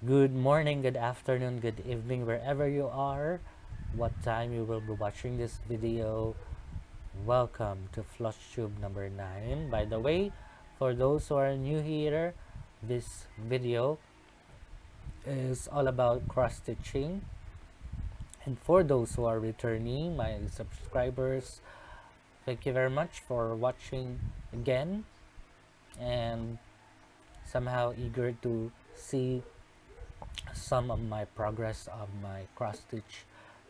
Good morning, good afternoon, good evening, wherever you are, what time you will be watching this video. Welcome to Flosstube number 9. By the way, for those who are new here, this video is all about cross stitching. And for those who are returning, my subscribers, thank you very much for watching again and somehow eager to see some of my progress of my cross stitch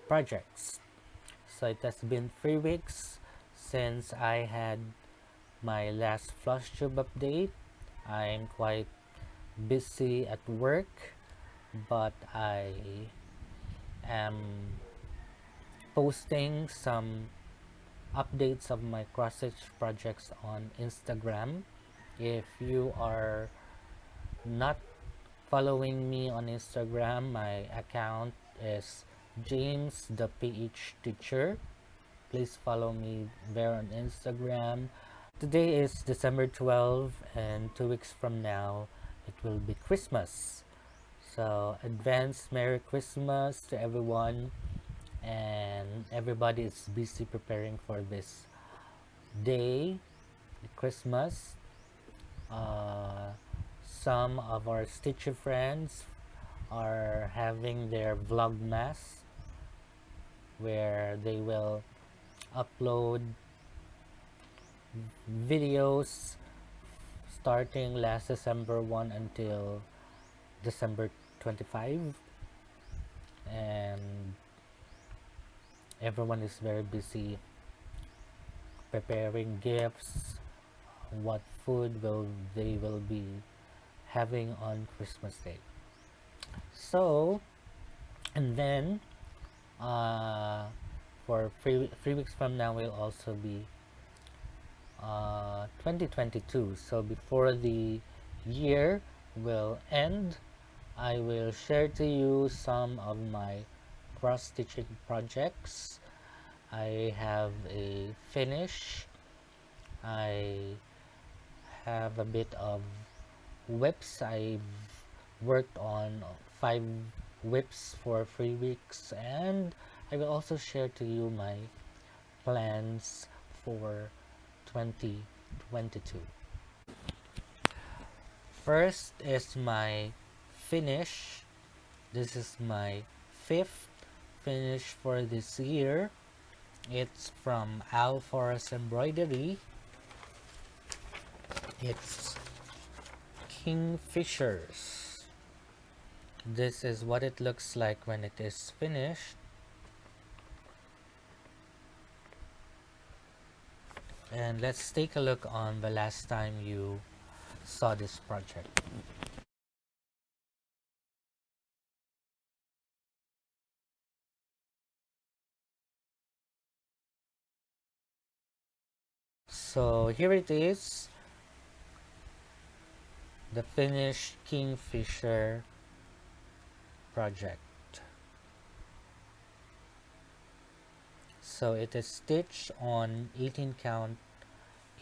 projects. So it has been 3 weeks since I had my last Flosstube update. I'm quite busy at work, but I am posting some updates of my cross stitch projects on Instagram. If you are not following me on Instagram, my account is James the PH Teacher. Please follow me there on Instagram. Today is December 12th, and 2 weeks from now it will be Christmas. So advance Merry Christmas to everyone, and everybody is busy preparing for this day, Christmas. Some of our Stitcher friends are having their vlogmas where they will upload videos starting last December 1 until December 25, and everyone is very busy preparing gifts, what food they will be having on Christmas Day. So, and then for three weeks from now will also be 2022. So before the year will end, I will share to you some of my cross stitching projects. I have a finish. I have a bit of whips. I've worked on 5 whips for 3 weeks, and I will also share to you my plans for 2022. First is my finish. This is my 5th finish for this year. It's from Flores Embroidery. It's Kingfishers. This is what it looks like when it is finished. And let's take a look on the last time you saw this project. So here it is, the finished Kingfisher project. So it is stitched on 18 count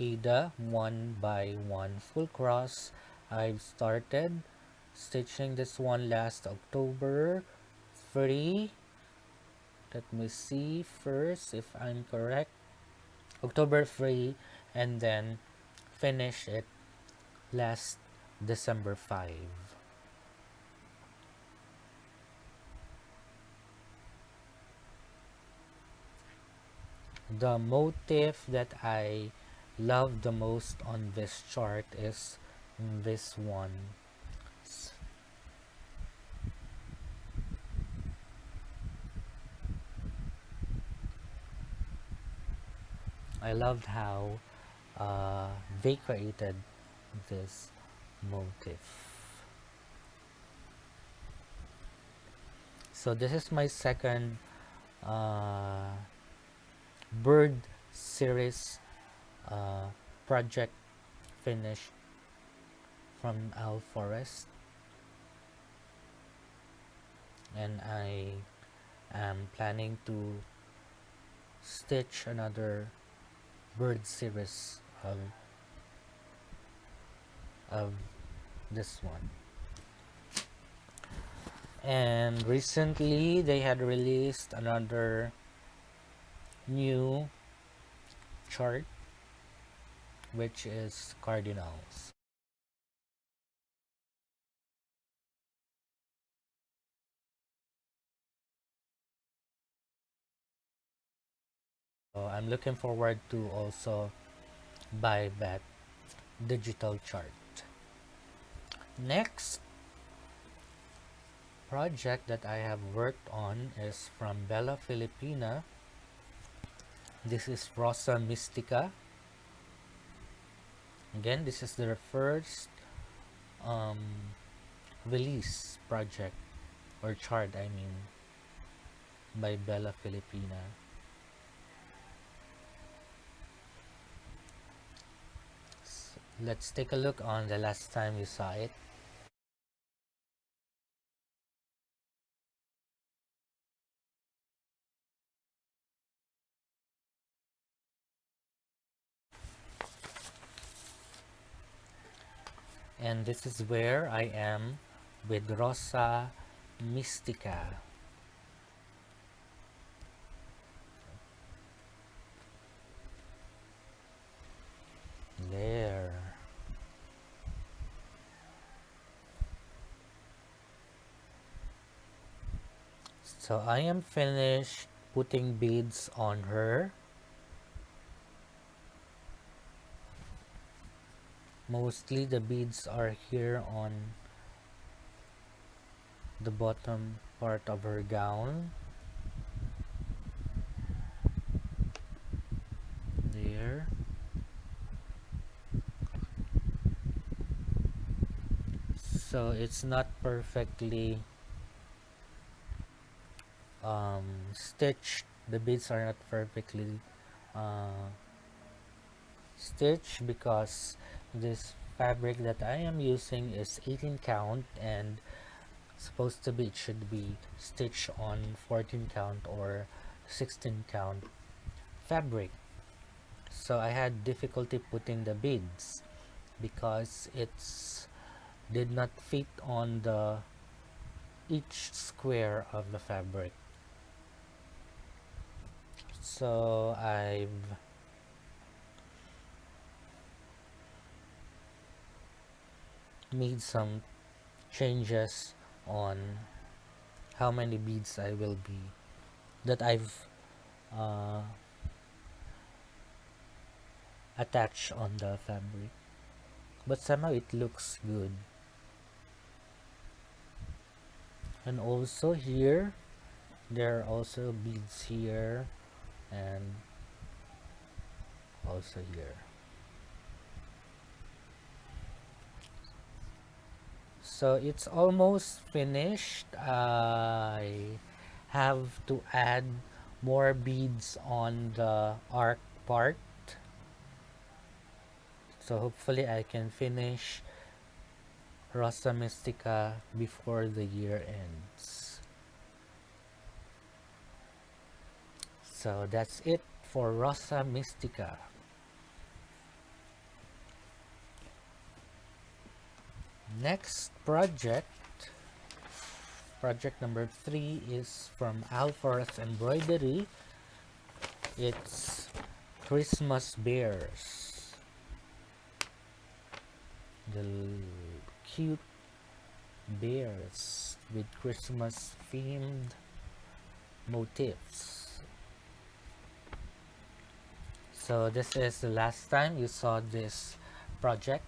Ada 1 by 1 full cross. I've started stitching this one last October 3. Let me see first if I'm correct. October 3, and then finish it last December 5. The motif that I love the most on this chart is this one. I loved how they created this motif. So this is my second bird series project finish from Forest, and I am planning to stitch another bird series of this one. And recently they had released another new chart, which is cardinals. So I'm looking forward to also buy that digital chart. Next project that I have worked on is from Bella Filipina. This is Rosa Mystica. Again, this is their first um, release project or chart, I mean, by Bella Filipina. Let's take a look on the last time you saw it. And this is where I am with Rosa Mystica. There. So I am finished putting beads on her. Mostly the beads are here on the bottom part of her gown. There. So it's not perfectly stitched. The beads are not perfectly uh, stitched because this fabric that I am using is 18 count, and supposed to be it should be stitched on 14 count or 16 count fabric. So I had difficulty putting the beads because it's did not fit on the each square of the fabric. So I've made some changes on how many beads I will be that I've uh, attached on the fabric, but somehow it looks good. And also here there are also beads here and also here. So it's almost finished. I have to add more beads on the arc part, so hopefully I can finish Rosa Mystica before the year ends. So that's it for Rosa Mystica. Next project number 3 is from Flores Embroidery. It's Christmas bears. The cute bears with Christmas themed motifs. So this is the last time you saw this project.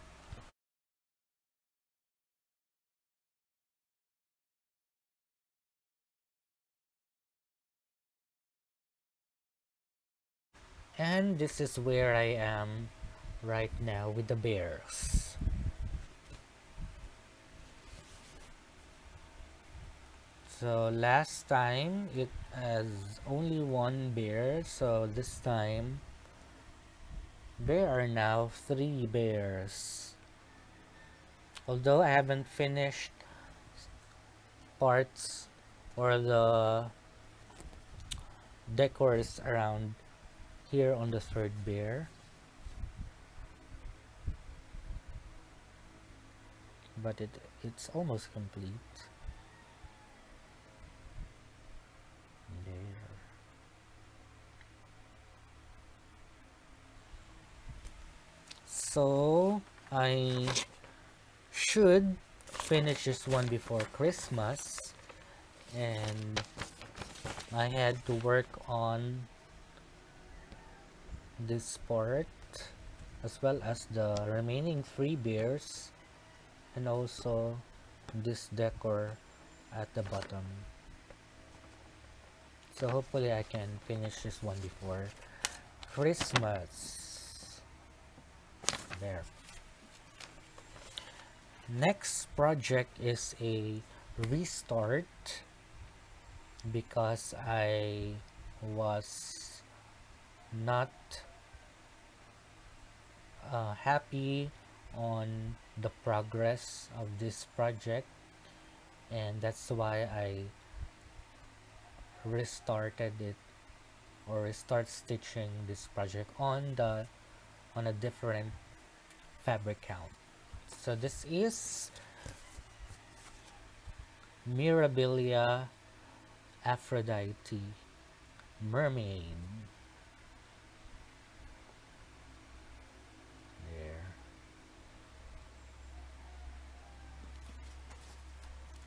And this is where I am right now with the bears. So last time it has only one bear, so this time there are now 3 bears. Although I haven't finished parts or the decors around here on the 3rd bear, but it's almost complete. So I should finish this one before Christmas, and I had to work on this part as well as the remaining three bears, and also this decor at the bottom. So hopefully I can finish this one before Christmas. There. Next project is a restart because I was not happy on the progress of this project, and that's why I restarted it, or restart stitching this project on a different fabric count. So this is Mirabilia Aphrodite Mermaid. There.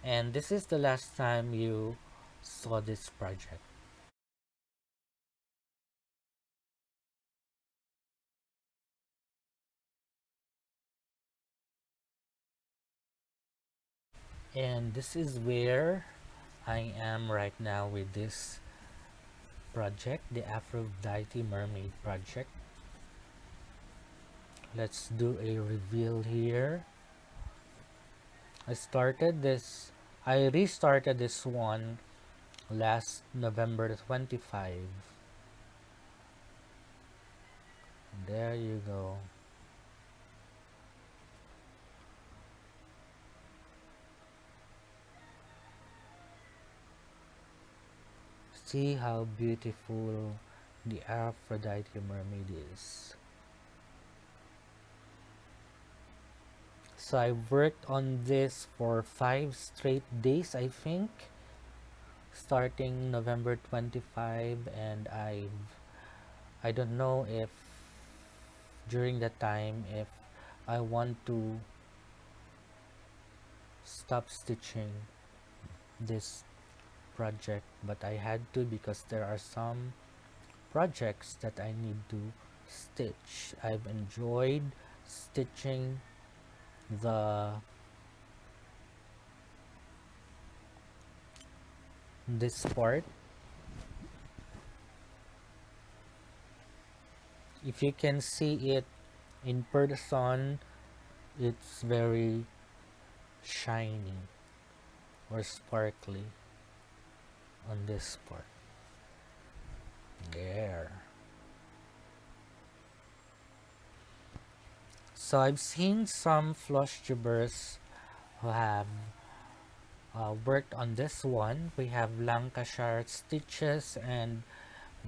And this is the last time you saw this project. And this is where I am right now with this project, the Aphrodite Mermaid project. Let's do a reveal here. I restarted this one last November 25. There you go. See how beautiful the Aphrodite Mermaid is. So I worked on this for 5 straight days, I think, starting November 25, and I don't know if during that time if I want to stop stitching this project, but I had to because there are some projects that I need to stitch. I've enjoyed stitching the this part. If you can see it in person, it's very shiny or sparkly on this part. There. So I've seen some Flosstubers who have worked on this one. We have Lancashire stitches and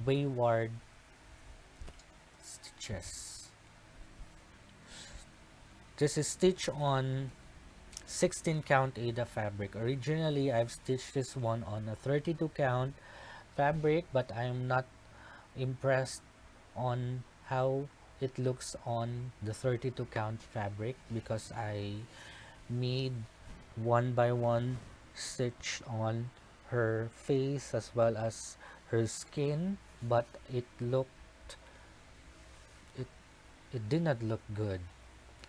Wayward stitches. This is stitched on 16 count Ada fabric. Originally, I've stitched this one on a 32 count fabric, but I'm not impressed on how it looks on the 32 count fabric because I made one by one stitch on her face as well as her skin, but it it did not look good.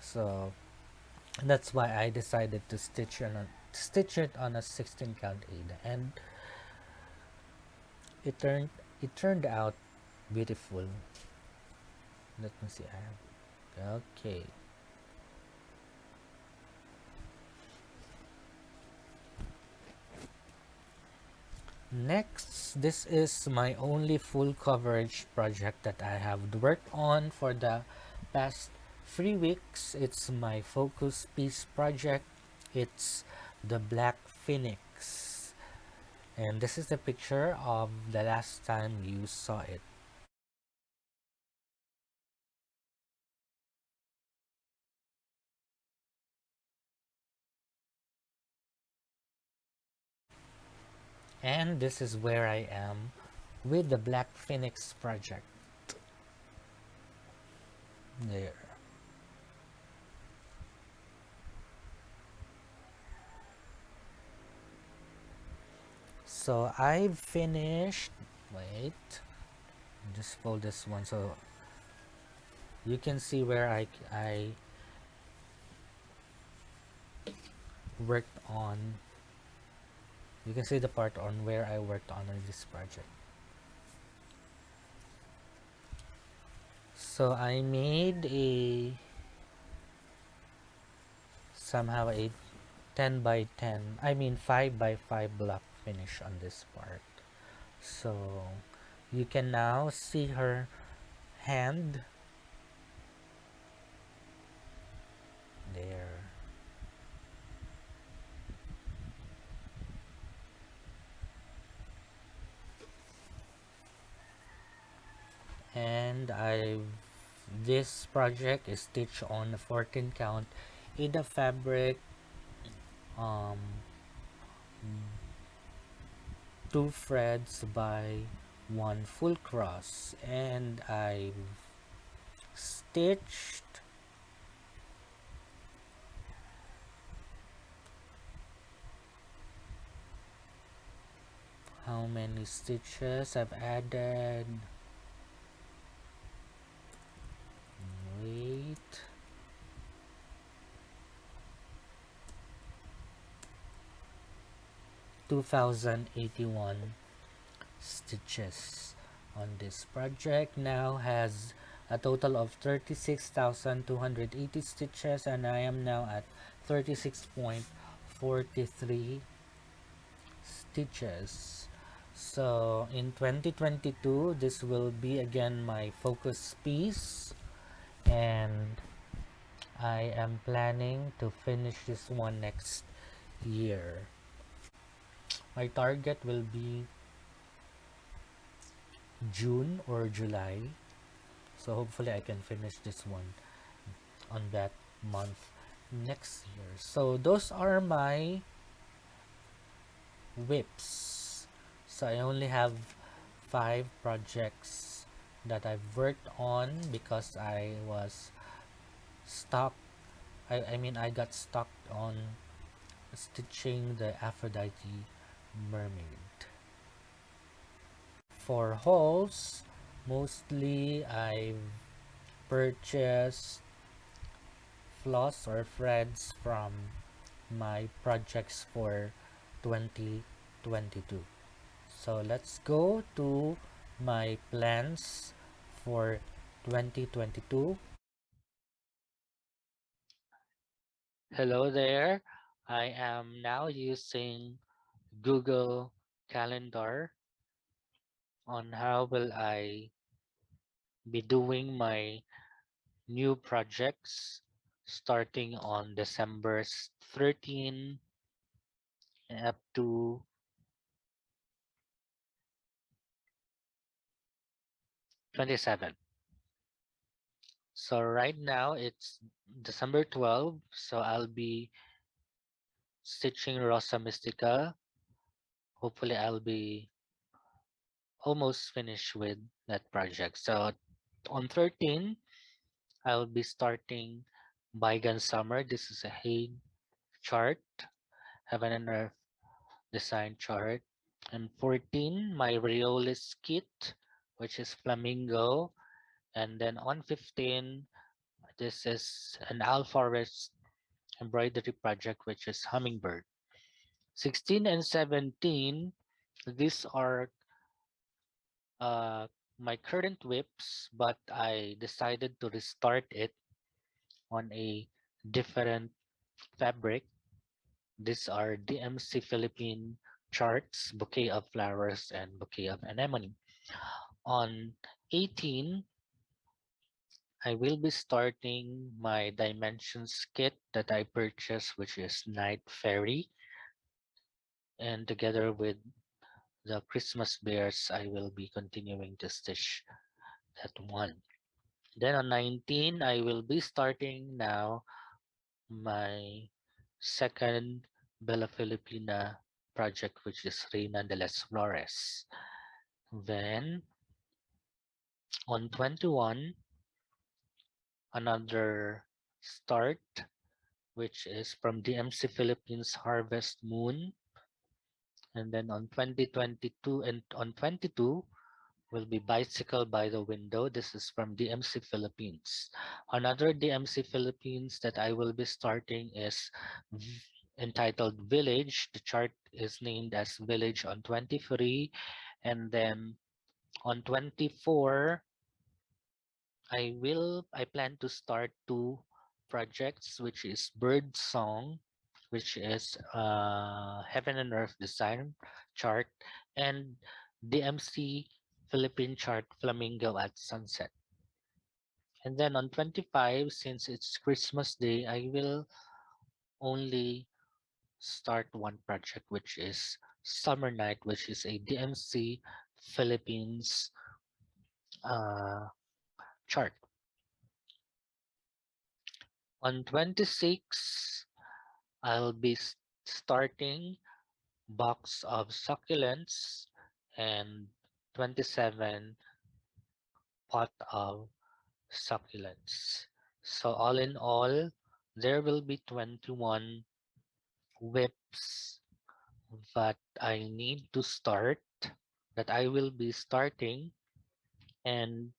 So that's why I decided to stitch it on a 16 count Ada, and it turned out beautiful. Let me see. Okay. Next, this is my only full coverage project that I have worked on for the past 3 weeks. It's my focus piece project. It's the Black Phoenix. And this is the picture of the last time you saw it. And this is where I am with the Black Phoenix project. There. So I've finished, wait, just fold this one so you can see where I worked on, you can see the part on where I worked on this project. So I made a somehow a 10 by 10, I mean 5 by 5 block finish on this part. So you can now see her hand there. And this project is stitched on a 14 count Ida fabric, um, 2 threads by 1 full cross, and I've stitched how many stitches I've added, wait, 2081 stitches on this project. Now has a total of 36,280 stitches, and I am now at 36.43 stitches. So in 2022 this will be again my focus piece, and I am planning to finish this one next year. My target will be June or July, so hopefully I can finish this one on that month next year. So those are my whips. So I only have 5 projects that I've worked on because I was stuck. I mean I got stuck on stitching the Aphrodite mermaid. For hauls, mostly I've purchased floss or threads from my projects for 2022. So let's go to my plans for 2022. Hello there. I am now using Google Calendar on how will I be doing my new projects starting on December 13 up to 27. So right now it's December 12, so I'll be stitching Rosa Mystica. Hopefully I'll be almost finished with that project. So on 13, I'll be starting Bygone Summer. This is a Hague chart, Heaven and Earth design chart. And 14, my Riolis kit, which is Flamingo. And then on 15, this is an Alforest embroidery project, which is Hummingbird. 16 and 17, these are uh, my current whips, but I decided to restart it on a different fabric. These are DMC Philippine charts, Bouquet of Flowers and Bouquet of Anemone. On 18, I will be starting my Dimensions kit that I purchased, which is Night Fairy. And together with the Christmas bears, I will be continuing to stitch that one. Then on 19, I will be starting now my second Bella Filipina project, which is Reina Delas Flores. Then on 21, another start, which is from DMC Philippines Harvest Moon. And then on 2022 and on 22 will be Bicycle by the Window. This is from DMC Philippines. Another DMC Philippines that I will be starting is entitled Village. The chart is named as Village on 23. And then on 24, I plan to start two projects, which is Bird Song, which is Heaven and Earth Design chart, and DMC Philippine chart Flamingo at Sunset. And then on 25, since it's Christmas Day, I will only start one project, which is Summer Night, which is a DMC Philippines chart. On 26, I'll be starting Box of Succulents and 27 Pot of Succulents. So all in all, there will be 21 whips that I need to start, that I will be starting, and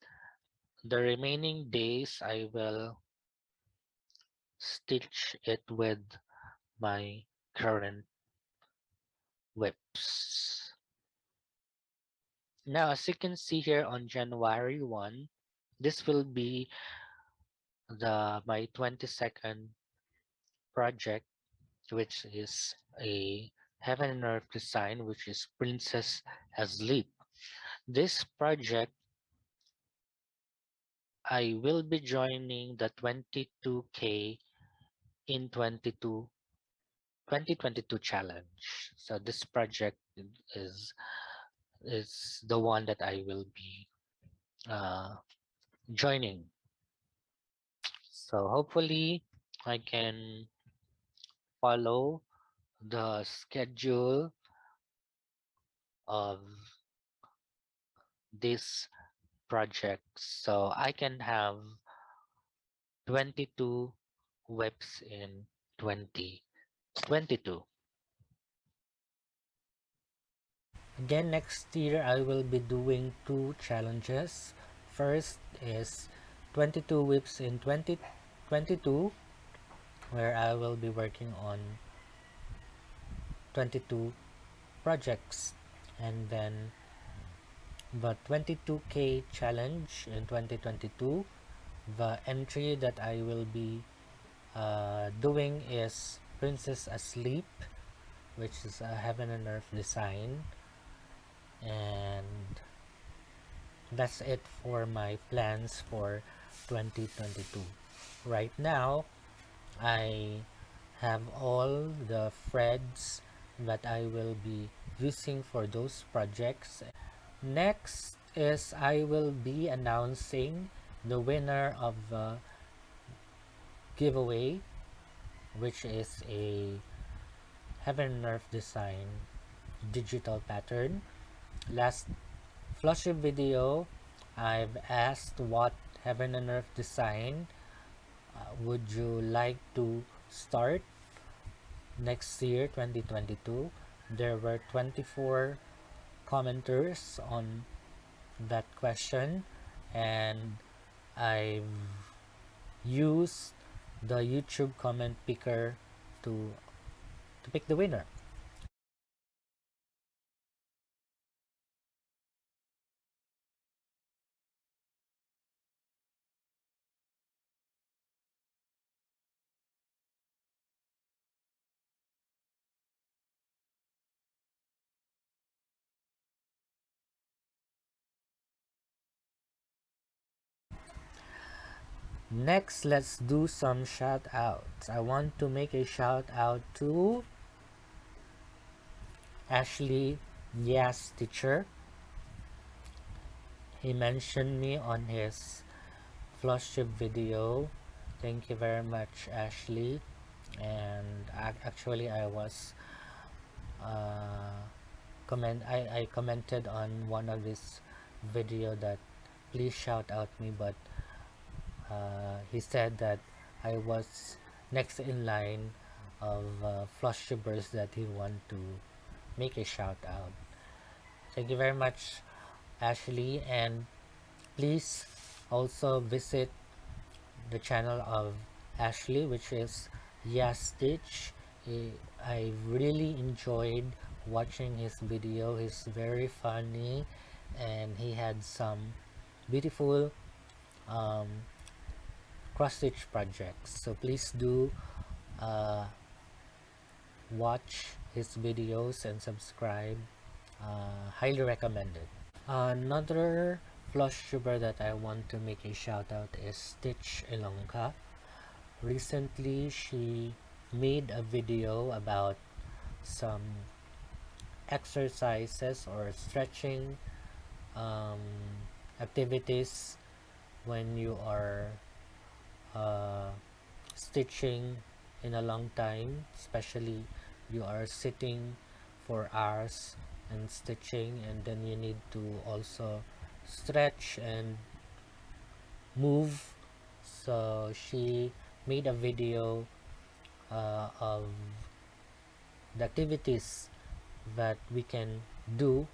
the remaining days I will stitch it with my current whips. Now, as you can see here on January 1, this will be my 22nd project, which is a Heaven and Earth design, which is Princess Asleep. This project, I will be joining the 22K in 2022 challenge. So this project is is the one that I will be uh, joining. So hopefully I can follow the schedule of this project so I can have 22 webs in 2022. Again, next year I will be doing two challenges. First is 22 whips in 2022, where I will be working on 22 projects, and then the 22K challenge in 2022. The entry that I will be doing is Princess Asleep, which is a Heaven and Earth design, and that's it for my plans for 2022. Right now, I have all the threads that I will be using for those projects. Next is I will be announcing the winner of the giveaway, which is a Heaven and Earth design digital pattern. Last Flosstube video, I've asked what Heaven and Earth design would you like to start next year, 2022. There were 24 commenters on that question, and I've used the YouTube comment picker to pick the winner. Next, let's do some shout outs. I want to make a shout out to Ashley Yes teacher. He mentioned me on his Flosstube video. Thank you very much, Ashley. And actually, I was I commented on one of his video that please shout out me, but he said that I was next in line of Flosstubers that he want to make a shout out. Thank you very much, Ashley, and please also visit the channel of Ashley, which is Stitch. I really enjoyed watching his video. He's very funny, and he had some beautiful um, cross stitch projects. So please do uh, watch his videos and subscribe. Highly recommended. Another Flosstuber that I want to make a shout out is Stitch Ilongka. Recently, she made a video about some exercises or stretching um, activities when you are uh, stitching in a long time, especially you are sitting for hours and stitching, and then you need to also stretch and move. So she made a video of the activities that we can do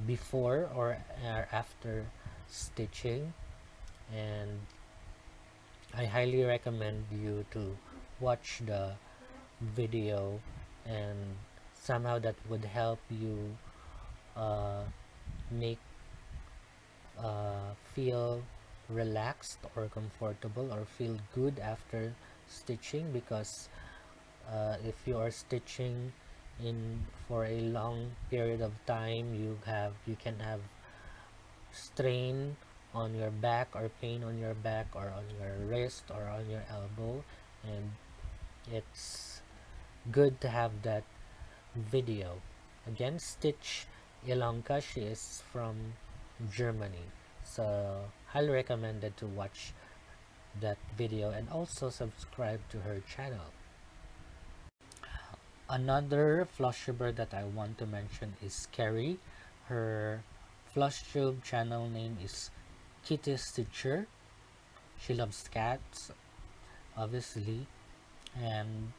before or after stitching, and I highly recommend you to watch the video, and somehow that would help you uh, make feel relaxed or comfortable or feel good after stitching, because if you are stitching in for a long period of time, you can have strain on your back or pain on your back or on your wrist or on your elbow, and it's good to have that video. Again, Stitch Ilonka, she is from Germany, so highly recommended to watch that video and also subscribe to her channel. Another Flosstuber that I want to mention is Carrie. Her Flosstube channel name is Kitty Stitcher. She loves cats, obviously, and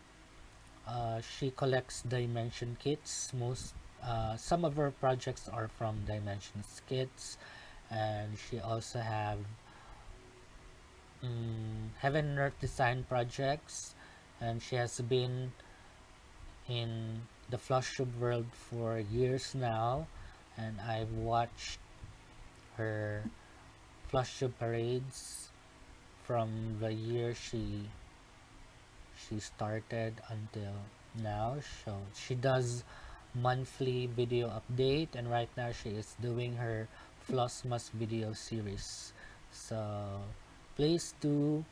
she collects dimension kits. Some of her projects are from dimensions kits, and she also have heaven and earth design projects, and she has been in the Flosstube world for years now, and I've watched her Flosstube parades from the year she started until now. So she does monthly video update, and right now she is doing her Flossmas video series. So please do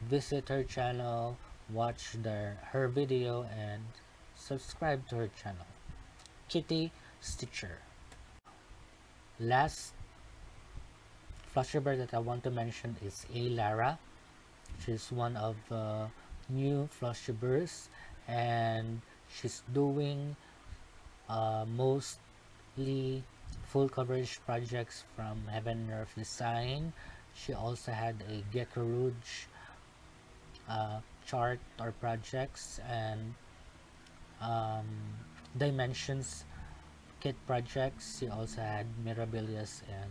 visit her channel, watch her video, and subscribe to her channel, Kitty Stitcher. Last Flosstuber that I want to mention is Lara. She's one of the new Flosstubers, and she's doing mostly full coverage projects from Heaven and Earth Design. She also had a Gecko Rouge chart or projects, and Dimensions kit projects. She also had Mirabilias and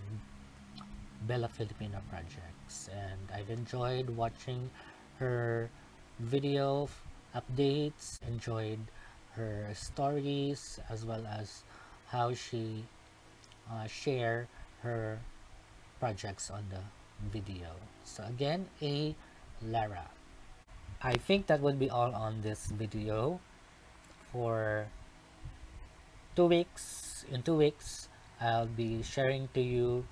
Bella Filipina projects, and I've enjoyed watching her video updates, enjoyed her stories, as well as how she share her projects on the video. So again, Lara. I think that would be all on this video. For 2 weeks, in 2 weeks, I'll be sharing to you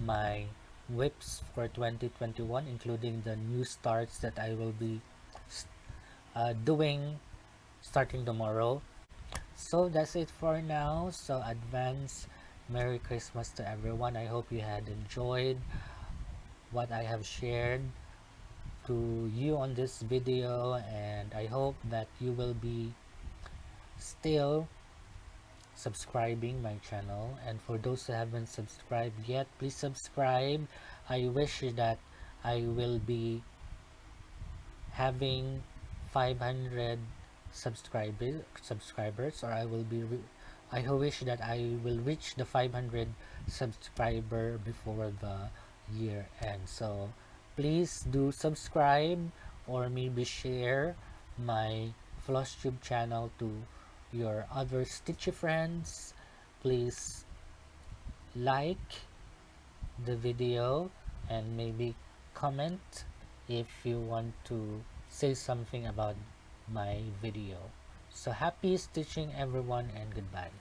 my whips for 2021, including the new starts that I will be doing starting tomorrow. So that's it for now. So advance Merry Christmas to everyone. I hope you had enjoyed what I have shared to you on this video, and I hope that you will be still subscribing my channel. And for those who haven't subscribed yet, please subscribe. I wish that I will be having 500 subscribers, or I will be I wish that I will reach the 500 subscriber before the year end. So please do subscribe or maybe share my Flosstube channel to your other stitchy friends. Please like the video and maybe comment if you want to say something about my video. So happy stitching everyone, and goodbye.